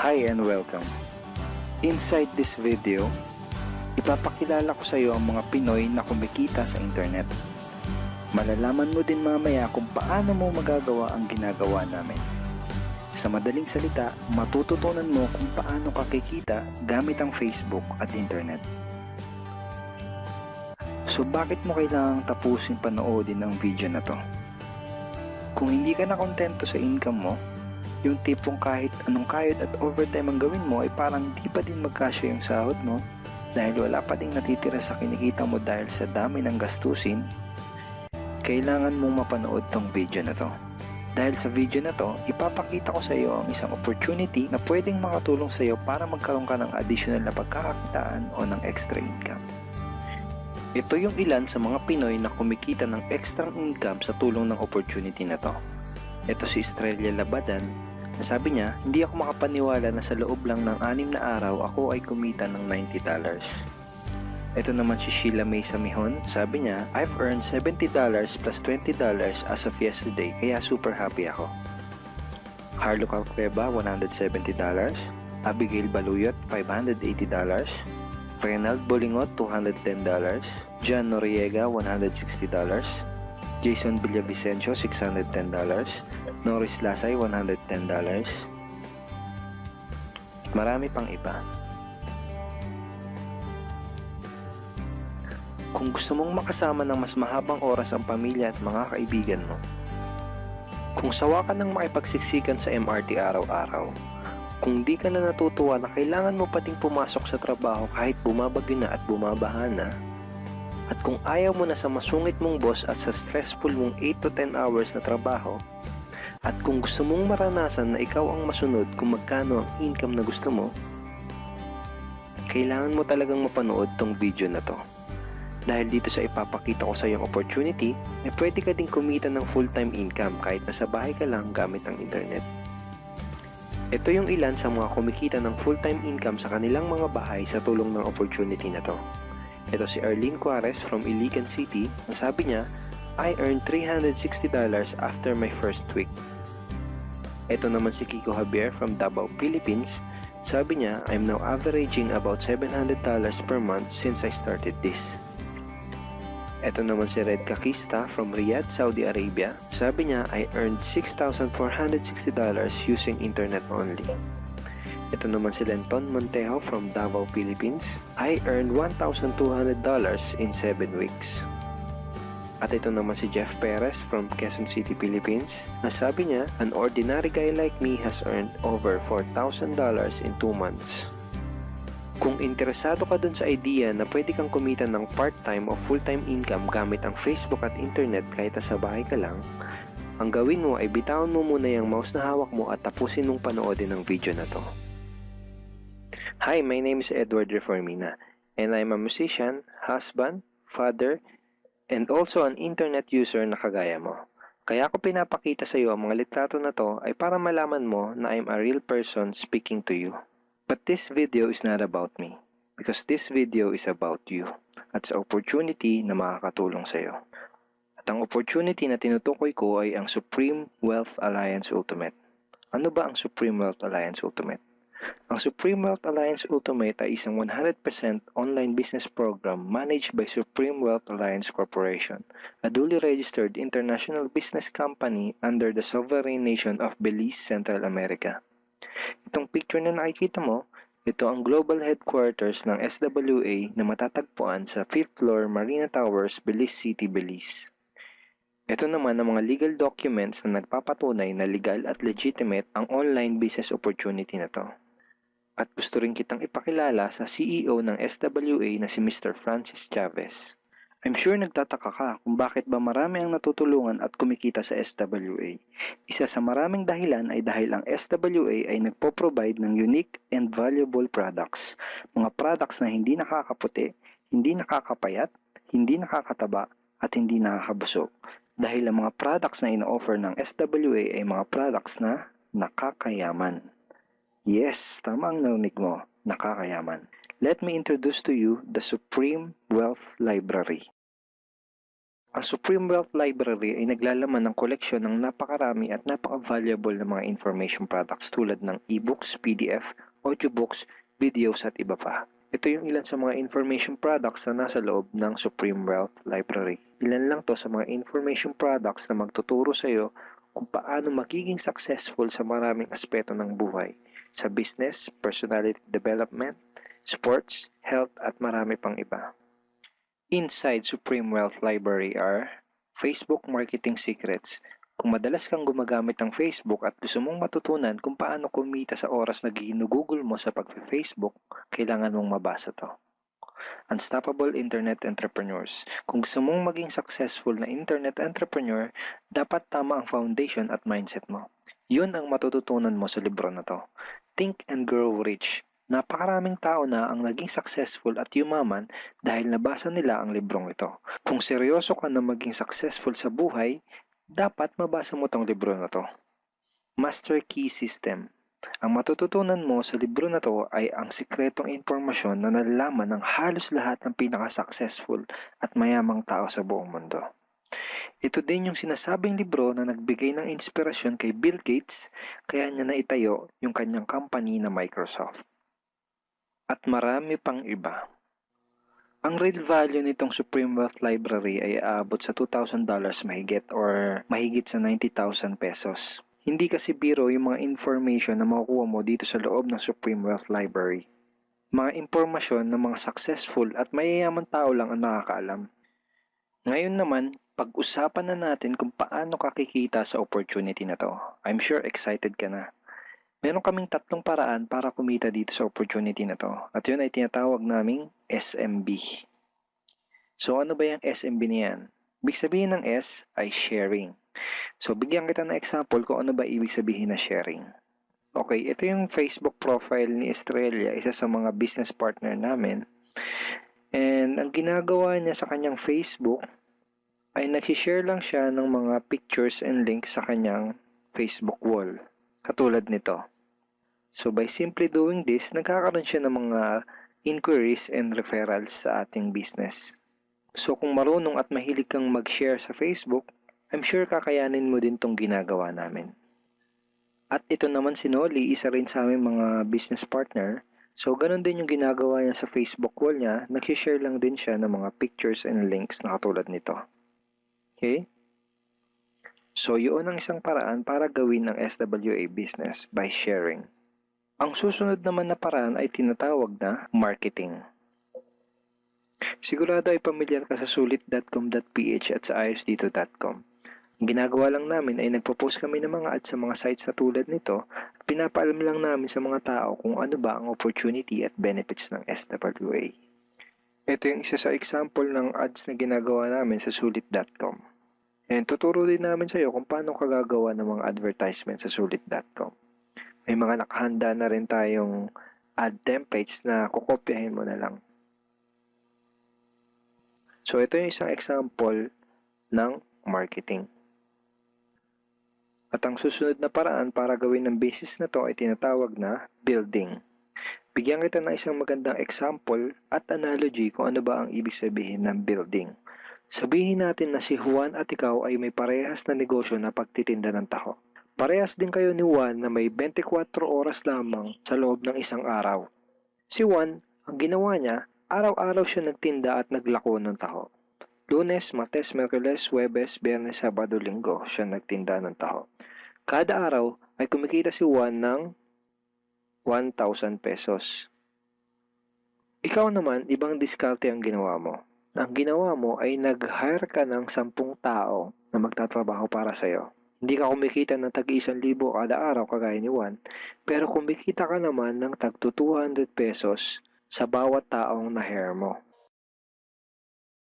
Hi and welcome. Inside this video, ipapakilala ko sa iyo ang mga Pinoy na kumikita sa internet. Malalaman mo din mamaya kung paano mo magagawa ang ginagawa namin. Sa madaling salita, matututunan mo kung paano ka kikita gamit ang Facebook at internet. So bakit mo kailangang tapusin panoodin ang video na to? Kung hindi ka na kontento sa income mo, yung tipong kahit anong kayod at overtime ang gawin mo ay parang di pa din magkasya yung sahod mo dahil wala pa ding natitira sa kinikita mo dahil sa dami ng gastusin, kailangan mong mapanood tong video na to. Dahil sa video na to, ipapakita ko sa iyo ang isang opportunity na pwedeng makatulong sa iyo para magkaroon ka ng additional na pagkakakitaan o ng extra income. Ito yung ilan sa mga Pinoy na kumikita ng extra income sa tulong ng opportunity na to. Ito si Estrella Labadan. Sabi niya, hindi ako makapaniwala na sa loob lang ng 6 na araw ako ay kumita ng $90. Ito naman si Sheila May Samihon. Sabi niya, I've earned $70 plus $20 as of yesterday kaya super happy ako. Harlo Calcreba, $170. Abigail Baluyot, $580. Reynald Bolingot, $210. John Noriega, $160. Jason Villavicencio, $610. Norris Lasay, $110. Marami pang iba. Kung gusto mong makasama ng mas mahabang oras ang pamilya at mga kaibigan mo, kung sawa ka ng makipagsiksikan sa MRT araw-araw, kung di ka na natutuwa na kailangan mo pating pumasok sa trabaho kahit bumabagyo na at bumabaha na, at kung ayaw mo na sa masungit mong boss at sa stressful mong 8 to 10 hours na trabaho, at kung gusto mong maranasan na ikaw ang masunod kung magkano ang income na gusto mo, kailangan mo talagang mapanood tong video na to. Dahil dito sa ipapakita ko sa iyong opportunity, ay pwede ka ding kumita ng full-time income kahit nasa bahay ka lang gamit ang internet. Ito yung ilan sa mga kumikita ng full-time income sa kanilang mga bahay sa tulong ng opportunity na to. Ito si Arlene Juarez from Iligan City. Ang sabi niya, I earned $360 after my first week. Ito naman si Kiko Javier from Davao, Philippines. Sabi niya, I'm now averaging about $700 per month since I started this. Ito naman si Red Kakista from Riyadh, Saudi Arabia. Sabi niya, I earned $6,460 using internet only. Ito naman si Lenton Montejo from Davao, Philippines. I earned $1,200 in 7 weeks. At ito naman si Jeff Perez from Quezon City, Philippines. Sabi niya, an ordinary guy like me has earned over $4,000 in 2 months. Kung interesado ka dun sa idea na pwede kang kumita ng part-time o full-time income gamit ang Facebook at internet kahit sa bahay ka lang, ang gawin mo ay bitawan mo muna yung mouse na hawak mo at tapusin mong panoodin ang video na to. Hi, my name is Edward Reformina, and I'm a musician, husband, father, and also an internet user na kagaya mo. Kaya ako pinapakita sa iyo ang mga litrato na to ay para malaman mo na I'm a real person speaking to you. But this video is not about me, because this video is about you, at sa opportunity na makakatulong sa iyo. At ang opportunity na tinutukoy ko ay ang Supreme Wealth Alliance Ultimate. Ano ba ang Supreme Wealth Alliance Ultimate? Ang Supreme Wealth Alliance Ultimate ay isang 100% online business program managed by Supreme Wealth Alliance Corporation, a duly registered international business company under the sovereign nation of Belize, Central America. Itong picture na nakikita mo, ito ang global headquarters ng SWA na matatagpuan sa 5th floor Marina Towers, Belize City, Belize. Ito naman ang mga legal documents na nagpapatunay na legal at legitimate ang online business opportunity na to. At gusto rin kitang ipakilala sa CEO ng SWA na si Mr. Francis Chavez. I'm sure nagtataka ka kung bakit ba marami ang natutulungan at kumikita sa SWA. Isa sa maraming dahilan ay dahil ang SWA ay nagpo-provide ng unique and valuable products. Mga products na hindi nakakaputi, hindi nakakapayat, hindi nakakataba, at hindi nakakabusog. Dahil ang mga products na ino-offer ng SWA ay mga products na nakakayaman. Yes, tama ang narinig mo, nakakayaman. Let me introduce to you the Supreme Wealth Library. Ang Supreme Wealth Library ay naglalaman ng koleksyon ng napakarami at napaka-valuable na mga information products tulad ng e-books, PDF, audiobooks, videos at iba pa. Ito yung ilan sa mga information products na nasa loob ng Supreme Wealth Library. Ilan lang to sa mga information products na magtuturo sa iyo kung paano magiging successful sa maraming aspeto ng buhay, sa business, personality development, sports, health at marami pang iba. Inside Supreme Wealth Library are Facebook Marketing Secrets. Kung madalas kang gumagamit ng Facebook at gusto mong matutunan kung paano kumita sa oras na ginugugol mo sa pag-Facebook, kailangan mong mabasa to. Unstoppable Internet Entrepreneurs. Kung gusto mong maging successful na internet entrepreneur, dapat tama ang foundation at mindset mo. Yun ang matututunan mo sa libro na to. Think and Grow Rich. Napakaraming tao na ang naging successful at yumaman dahil nabasa nila ang librong ito. Kung seryoso ka na maging successful sa buhay, dapat mabasa mo tong libro na to. Master Key System. Ang matututunan mo sa libro na to ay ang sikretong impormasyon na nalalaman ng halos lahat ng pinaka-successful at mayamang tao sa buong mundo. Ito din yung sinasabing libro na nagbigay ng inspirasyon kay Bill Gates, kaya niya naitayo yung kanyang company na Microsoft. At marami pang iba. Ang real value nitong Supreme Wealth Library ay aabot sa $2,000 mahigit or mahigit sa 90,000 pesos. Hindi kasi biro yung mga information na makukuha mo dito sa loob ng Supreme Wealth Library. Mga impormasyon ng mga successful at mayayaman tao lang ang nakakaalam. Ngayon naman, pag-usapan na natin kung paano ka kikita sa opportunity na to. I'm sure excited ka na. Meron kaming 3 paraan para kumita dito sa opportunity na to. At yun ay tinatawag naming SMB. So ano ba yung SMB niyan? Ibig sabihin ng S ay sharing. So bigyan kita ng example kung ano ba ibig sabihin na sharing. Okay, ito yung Facebook profile ni Estrella, isa sa mga business partner namin. And ang ginagawa niya sa kanyang Facebook ay nag-share lang siya ng mga pictures and links sa kanyang Facebook wall. Katulad nito. So by simply doing this, nagkakaroon siya ng mga inquiries and referrals sa ating business. So kung marunong at mahilig kang mag-share sa Facebook, I'm sure kakayanin mo din tong ginagawa namin. At ito naman si Nolly, isa rin sa aming mga business partner. So ganun din yung ginagawa niya sa Facebook wall niya, nag-share lang din siya ng mga pictures and links na katulad nito. Okay? So yun ang isang paraan para gawin ang SWA business by sharing. Ang susunod naman na paraan ay tinatawag na marketing. Sigurado ay pamilyar ka sa sulit.com.ph at sa ayosdito.com. Ang ginagawa lang namin ay nagpo-post kami ng mga ads sa mga sites na tulad nito at pinapaalam lang namin sa mga tao kung ano ba ang opportunity at benefits ng SWA. Ito yung isa sa example ng ads na ginagawa namin sa sulit.com. And tuturo din namin sa iyo kung paano ka gagawa ng mga advertisement sa sulit.com. May mga nakahanda na rin tayong ad templates na kukopyahin mo na lang. So ito yung isang example ng marketing. At ang susunod na paraan para gawin ng business na to ay tinatawag na building. Bigyan kita ng isang magandang example at analogy kung ano ba ang ibig sabihin ng building. Sabihin natin na si Juan at ikaw ay may parehas na negosyo na pagtitinda ng taho. Parehas din kayo ni Juan na may 24 oras lamang sa loob ng isang araw. Si Juan, ang ginawa niya, araw-araw siya nagtinda at naglako ng taho. Lunes, Martes, Miyerkules, Huwebes, Biyernes, Sabado, Linggo siya nagtinda ng taho. Kada araw ay kumikita si Juan ng 1,000 pesos. Ikaw naman, ibang diskarte ang ginawa mo. Ang ginawa mo ay nag-hire ka ng 10 tao na magtatrabaho para sa'yo. Hindi ka kumikita ng tag-1,000 kada araw kagaya ni Juan, pero kumikita ka naman ng tag 200 pesos sa bawat taong na-hire mo.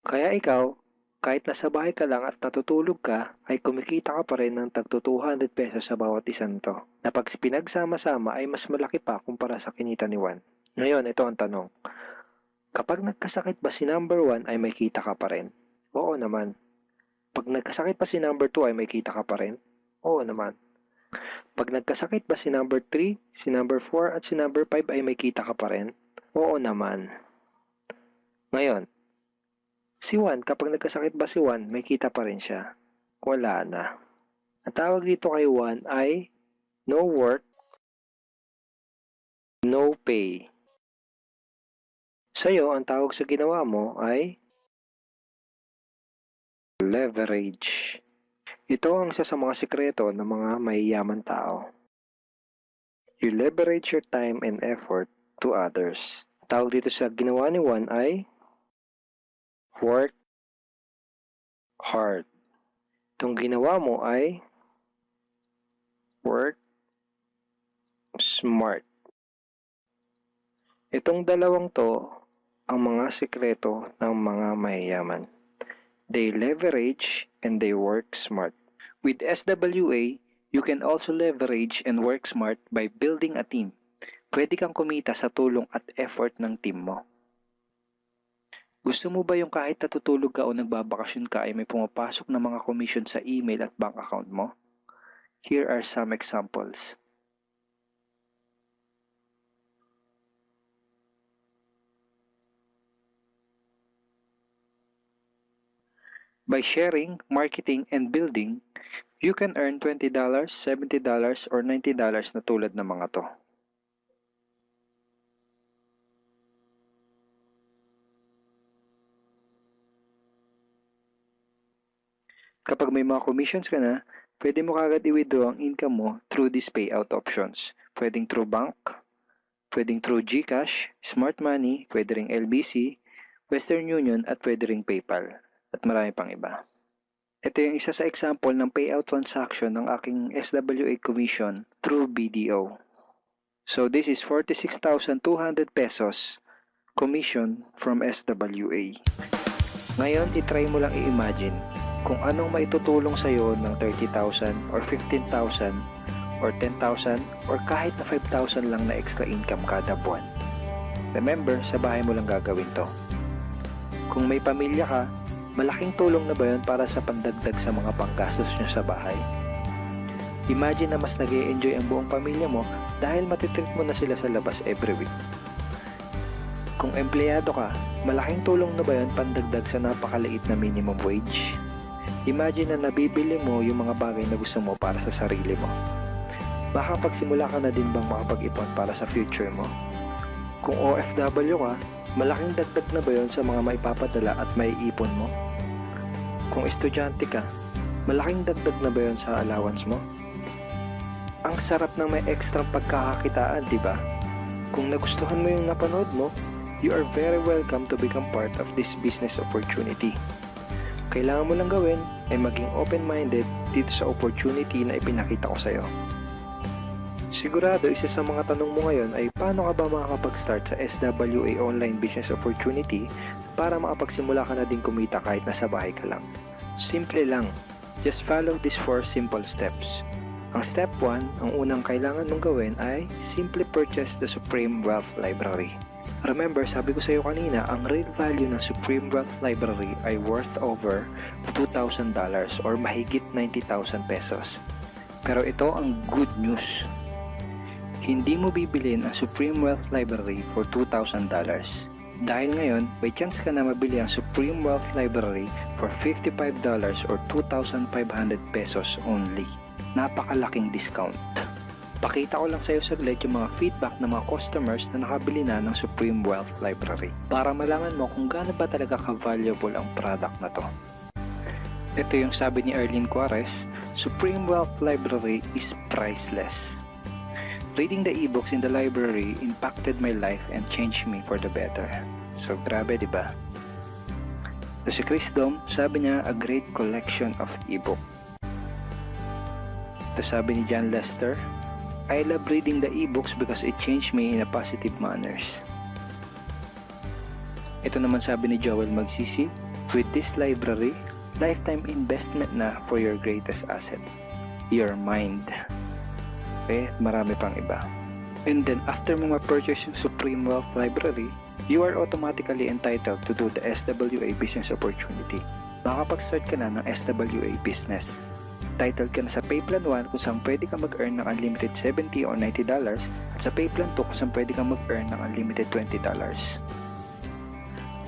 Kaya ikaw, kahit nasa bahay ka lang at natutulog ka, ay kumikita ka pa rin ng tag 200 pesos sa bawat isang to, na pag pinagsama-sama ay mas malaki pa kumpara sa kinita ni Juan. Ngayon, ito ang tanong. Kapag nagkasakit ba si number 1 ay may kita ka pa rin? Oo naman. Pag nagkasakit pa si number 2 ay may kita ka pa rin? Oo naman. Pag nagkasakit ba si number 3, si number 4 at si number 5 ay may kita ka pa rin? Oo naman. Ngayon, Si Juan, kapag nagkasakit ba si Juan, may kita pa rin siya. Wala na. Ang tawag dito kay Juan ay no work, no pay. Sa'yo, ang tawag sa ginawa mo ay leverage. Ito ang isa sa mga sikreto ng mga mayayaman tao. You leverage your time and effort to others. Tawag dito sa ginawa ni Juan ay work hard. Itong ginawa mo ay work smart. Itong dalawang to ang mga sikreto ng mga mayayaman. They leverage and they work smart. With SWA, you can also leverage and work smart by building a team. Pwede kang kumita sa tulong at effort ng team mo. Gusto mo ba yung kahit natutulog ka o nagbabakasyon ka ay may pumapasok na mga commission sa email at bank account mo? Here are some examples. By sharing, marketing, and building, you can earn $20, $70, or $90 na tulad ng mga to. Kapag may mga commissions ka na, pwede mo kagad i-withdraw ang income mo through these payout options. Pwedeng through bank, pwedeng through GCash, Smart Money, pwede ring LBC, Western Union, at pwede ring PayPal. At marami pang iba. Ito yung isa sa example ng payout transaction ng aking SWA commission through BDO. So this is 46,200 pesos commission from SWA. Ngayon, itry mo lang i-imagine kung anong maitutulong sa'yo ng 30,000 or 15,000 or 10,000 or kahit na 5,000 lang na extra income kada buwan. Remember, sa bahay mo lang gagawin to. Kung may pamilya ka, malaking tulong na ba yun para sa pandagdag sa mga panggastos nyo sa bahay? Imagine na mas nag-e-enjoy ang buong pamilya mo dahil matitreat mo na sila sa labas every week. Kung empleyado ka, malaking tulong na ba yun pandagdag sa napakaliit na minimum wage? Imagine na nabibili mo yung mga bagay na gusto mo para sa sarili mo. Makapagsimula ka na din bang makapag-ipon para sa future mo? Kung OFW ka, malaking dagdag na ba yun sa mga maipapadala at maiipon mo? Kung estudyante ka, malaking dagdag na ba yun sa allowance mo? Ang sarap ng may extra pagkakakitaan, di ba? Kung nagustuhan mo yung napanood mo, you are very welcome to become part of this business opportunity. Kailangan mo lang gawin ay maging open-minded dito sa opportunity na ipinakita ko sa'yo. Sigurado isa sa mga tanong mo ngayon ay paano ka ba makakapag-start sa SWA online business opportunity para makapagsimula ka na din kumita kahit nasa bahay ka lang. Simple lang, just follow these 4 simple steps. Ang step 1, ang unang kailangan mong gawin ay simply purchase the Supreme Wealth Library. Remember, sabi ko sa iyo kanina, ang real value ng Supreme Wealth Library ay worth over $2,000 or mahigit 90,000 pesos. Pero ito ang good news. Hindi mo bibilin ang Supreme Wealth Library for $2,000. Dahil ngayon, may chance ka na mabili ang Supreme Wealth Library for $55 or 2,500 pesos only. Napakalaking discount. Pakita ko lang sa iyo saglit yung mga feedback ng mga customers na nakabili na ng Supreme Wealth Library para malaman mo kung gaano ba talaga ka-valuable ang product na to. Ito yung sabi ni Erlene Juarez, Supreme Wealth Library is priceless. Reading the ebooks in the library impacted my life and changed me for the better. So grabe, di ba? Ito si Chris Dom, sabi niya, a great collection of ebook. Ito sabi ni John Lester, I love reading the ebooks because it changed me in a positive manners. Ito naman sabi ni Joel Magsisi, with this library, lifetime investment na for your greatest asset, your mind. Marami pang iba. And then after mo ma-purchase yung Supreme Wealth Library, you are automatically entitled to do the SWA business opportunity. Makapag-start ka na ng SWA business. Titled ka na sa Payplan 1 kung saan pwede ka mag-earn ng unlimited $70 or $90 at sa Payplan 2 kung saan pwede ka mag-earn ng unlimited $20.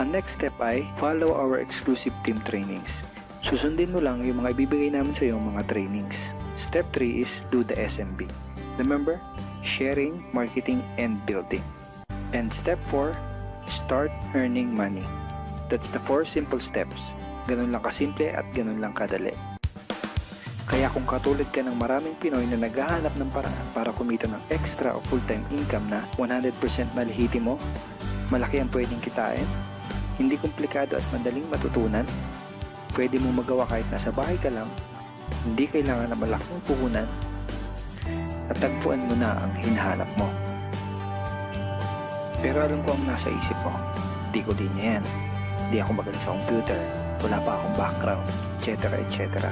Ang next step ay follow our exclusive team trainings. Susundin mo lang yung mga ibibigay namin sa iyo mga trainings. Step 3 is do the SMB. Remember, sharing, marketing, and building. And step 4, start earning money. That's the 4 simple steps. Ganun lang kasimple at ganun lang kadali. Kaya kung katulad ka ng maraming Pinoy na naghahanap ng paraan para kumita ng extra o full-time income na 100% malihitimo, malaki ang pwedeng kitain, hindi komplikado at madaling matutunan, pwede mong magawa kahit nasa bahay ka lang, hindi kailangan na malaking puhunan, at tagpuan mo na ang hinahanap mo. Pero alam ko ang nasa isip mo, di ko din yan, di ako magaling sa computer, wala pa akong background, etc. etc.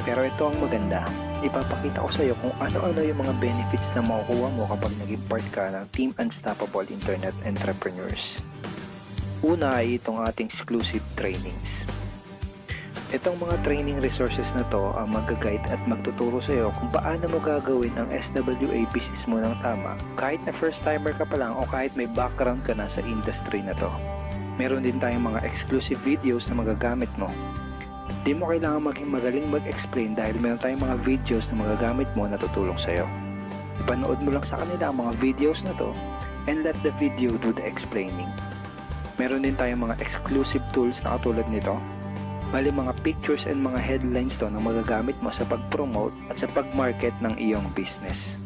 Pero ito ang maganda, ipapakita ko sa iyo kung ano-ano yung mga benefits na makukuha mo kapag naging part ka ng Team Unstoppable Internet Entrepreneurs. Una ay itong ating exclusive trainings. Itong mga training resources na to ang mag-guide at magtuturo sa iyo kung paano mo gagawin ang SWA business mo ng tama kahit na first timer ka pa lang o kahit may background ka na sa industry na to. Meron din tayong mga exclusive videos na magagamit mo. Di mo kailangan maging magaling mag-explain dahil meron tayong mga videos na magagamit mo na tutulong sa'yo. Ipanood mo lang sa kanila ang mga videos na to and let the video do the explaining. Meron din tayong mga exclusive tools na katulad nito. Bali mga pictures and mga headlines to na magagamit mo sa pag-promote at sa pag-market ng iyong business.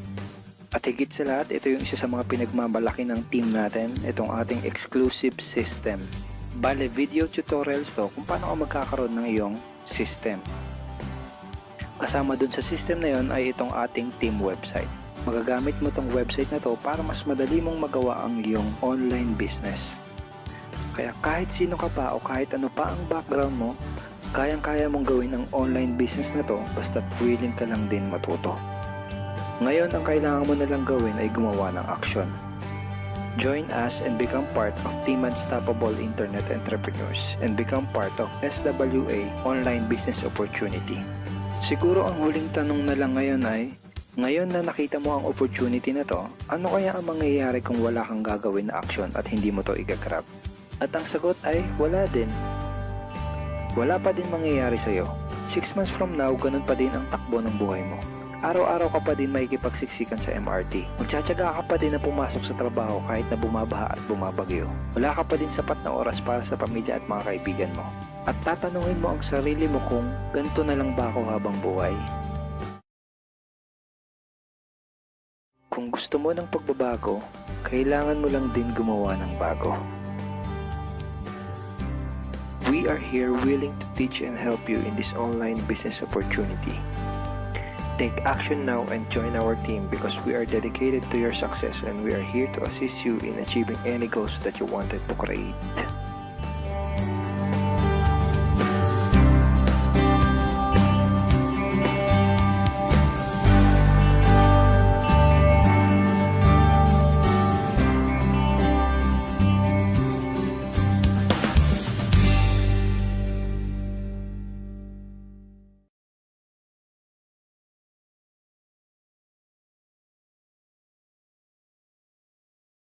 At higit sa lahat, ito yung isa sa mga pinagmamalaki ng team natin, itong ating exclusive system. Bale, video tutorials to kung paano ka magkakaroon ng iyong system. Kasama dun sa system na yon ay itong ating team website. Magagamit mo tong website na to para mas madali mong magawa ang iyong online business. Kaya kahit sino ka pa o kahit ano pa ang background mo, kayang-kaya mong gawin ang online business na to basta't willing ka lang din matuto. Ngayon, ang kailangan mo na lang gawin ay gumawa ng action. Join us and become part of Team Unstoppable Internet Entrepreneurs and become part of SWA Online Business Opportunity. Siguro ang huling tanong na lang ngayon ay, ngayon na nakita mo ang opportunity na to, ano kaya ang mangyayari kung wala kang gagawin na action at hindi mo to igagrab? At ang sagot ay, wala din. Wala pa din mangyayari sa'yo. 6 months from now, ganun pa din ang takbo ng buhay mo. Araw-araw ka pa din makikipagsiksikan sa MRT. Magtsatsaga ka pa din na pumasok sa trabaho kahit na bumabaha at bumabagyo. Wala ka pa din sapat na oras para sa pamilya at mga kaibigan mo. At tatanungin mo ang sarili mo kung ganito na lang ba ako habang buhay? Kung gusto mo ng pagbabago, kailangan mo lang din gumawa ng bago. We are here willing to teach and help you in this online business opportunity. Take action now and join our team because we are dedicated to your success and we are here to assist you in achieving any goals that you wanted to create.